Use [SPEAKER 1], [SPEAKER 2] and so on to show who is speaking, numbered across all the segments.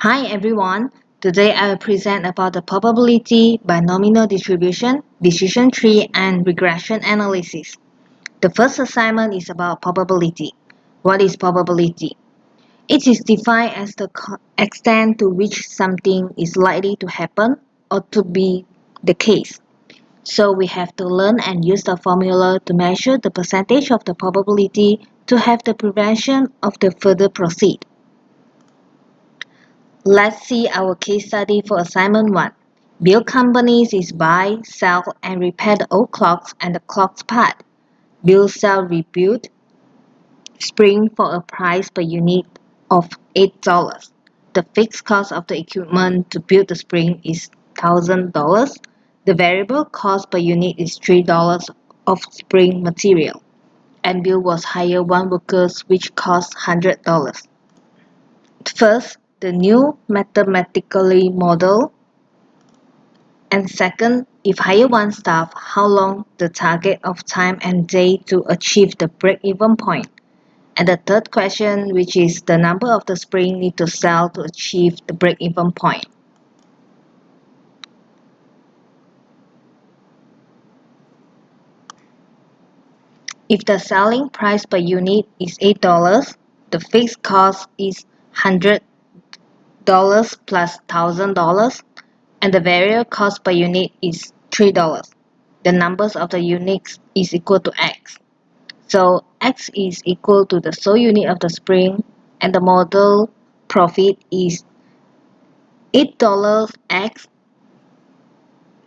[SPEAKER 1] Hi everyone, today I will present about the probability, binomial distribution, decision tree, and regression analysis. The first assignment is about probability. What is probability? It is defined as the extent to which something is likely to happen or to be the case. So we have to learn and use the formula to measure the percentage of the probability to have the prevention of the further proceed. Let's see our case study for assignment 1. Build companies is buy, sell, and repair the old clocks and the clocks part. Build, sell, rebuild spring for a price per unit of $8. The fixed cost of the equipment to build the spring is $1,000. The variable cost per unit is $3 of spring material. And Bill was hired one worker which cost $100. First, the new mathematically model, and second, if hire one staff, how long the target of time and day to achieve the break-even point. And the third question, which is the number of the spring need to sell to achieve the break-even point. If the selling price per unit is $8, the fixed cost is $100 plus $1,000, and the variable cost per unit is $3. The numbers of the units is equal to X. So X is equal to the sold unit of the spring, and the model profit is $8 X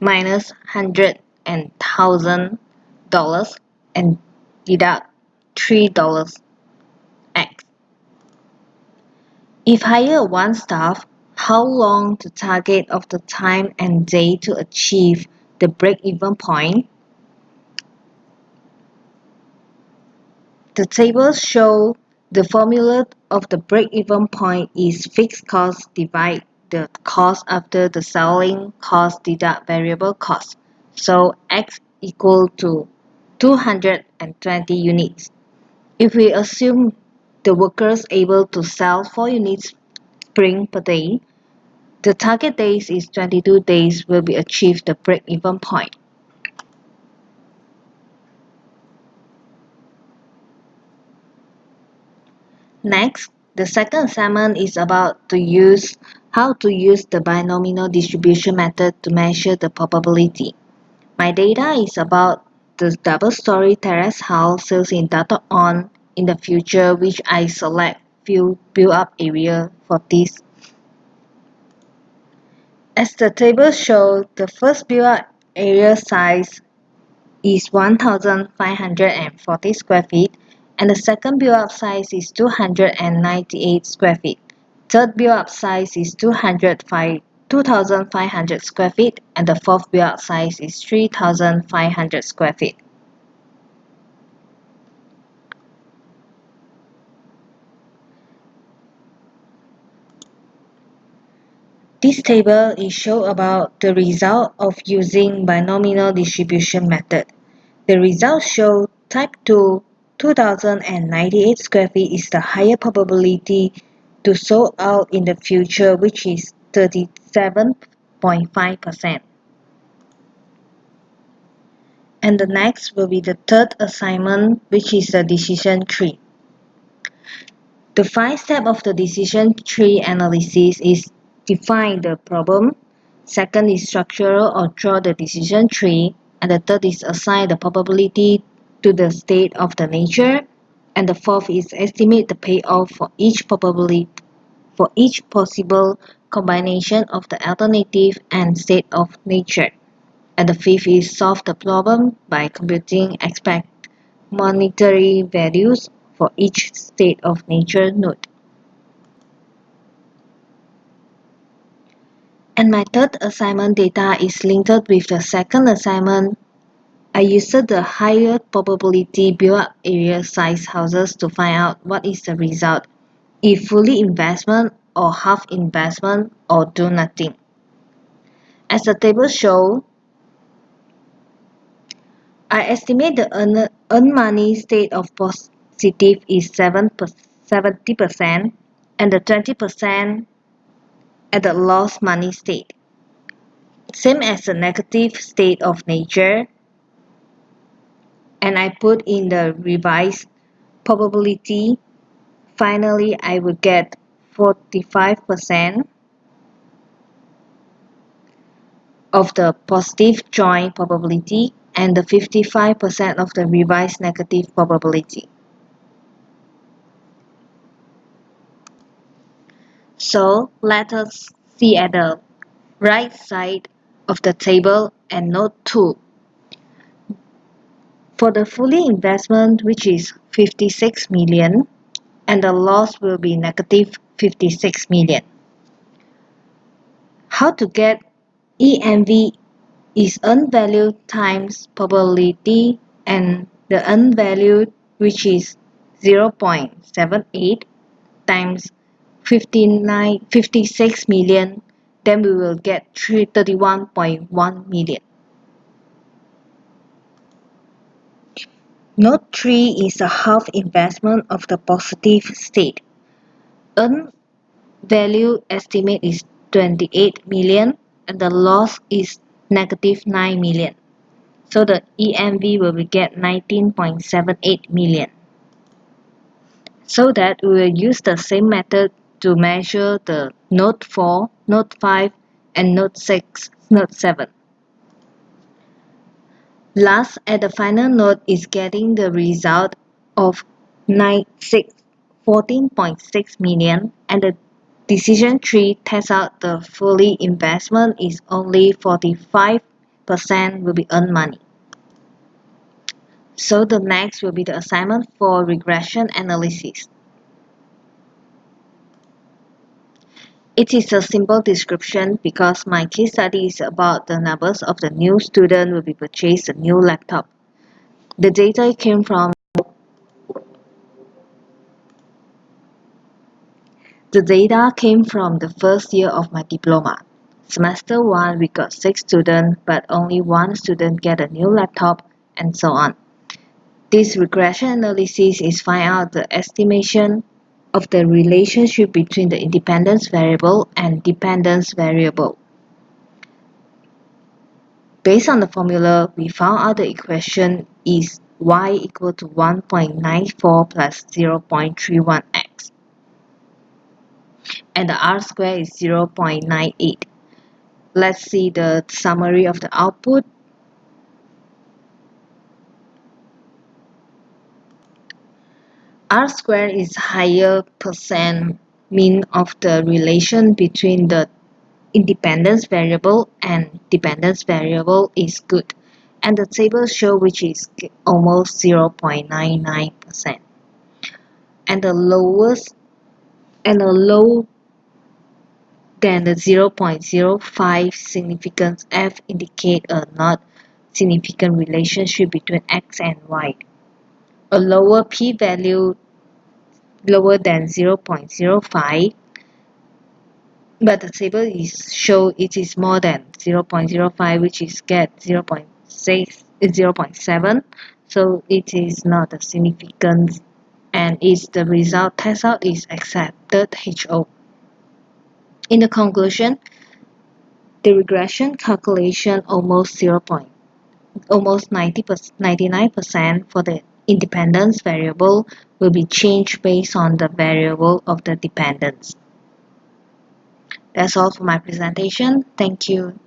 [SPEAKER 1] minus $100 and $1,000 and deduct $3 X. If hire one staff, how long the target of the time and day to achieve the break-even point? The tables show the formula of the break-even point is fixed cost divide the cost after the selling cost deduct variable cost. So X equal to 220 units. If we assume the workers able to sell 4 units spring per day, the target days is 22 days will be achieved the break-even point. Next, the second assignment is about how to use the binomial distribution method to measure the probability. My data is about the double-story terrace house sales in on in the future, which I select few build-up area for this. As the table shows, the first build-up area size is 1,540 square feet, and the second build-up size is 298 square feet. Third build-up size is 2,500 square feet, and the fourth build-up size is 3,500 square feet. This table is show about the result of using binomial distribution method. The results show type 2 2,098 square feet is the higher probability to sold out in the future, which is 37.5%. And the next will be the third assignment, which is the decision tree. The 5 steps of the decision tree analysis is define the problem, second is structural or draw the decision tree, and the third is assign the probability to the state of the nature, and the fourth is estimate the payoff for each possible combination of the alternative and state of nature. And the fifth is solve the problem by computing expect monetary values for each state of nature node. And my third assignment data is linked with the second assignment. I used the higher probability build-up area size houses to find out what is the result, if fully investment or half investment or do nothing. As the table shows, I estimate the earn money state of positive is 70%, and the 20% at the lost money state. Same as the negative state of nature, and I put in the revised probability. Finally, I will get 45% of the positive joint probability and the 55% of the revised negative probability. So let us see at the right side of the table and note 2. For the fully investment, which is 56 million, and the loss will be negative 56 million. How to get EMV is unvalued times probability, and the unvalued, which is 0.78 times 56 million, then we will get 31.1 million. Note 3 is a half investment of the positive state. Value estimate is 28 million and the loss is negative 9 million. So the EMV will get 19.78 million. So that we will use the same method to measure the Note 4, Note 5, and Note 6, Note 7. Last at the final note is getting the result of 14.6 million, and the decision tree tests out the fully investment is only 45% will be earned money. So the next will be the assignment for regression analysis. It is a simple description because my case study is about the numbers of the new student will be purchased a new laptop. The data came from the first year of my diploma. Semester 1 we got 6 students, but only 1 student get a new laptop, and so on. This regression analysis is find out the estimation of the relationship between the independence variable and dependence variable. Based on the formula, we found out the equation is y equal to 1.94 plus 0.31x. And the r square is 0.98. Let's see the summary of the output. R square is higher percent mean of the relation between the independence variable and dependence variable is good, and the table show which is almost 0.99%. And the lowest and the low than the 0.05 significance f indicate a not significant relationship between x and y. A lower p-value lower than 0.05, but the table is show it is more than 0.05, which is get 0.6 0.7, so it is not a significant, and is the result test out is accepted HO. In the conclusion, the regression calculation almost 99% for the independence variable will be changed based on the variable of the dependence. That's all for my presentation. Thank you.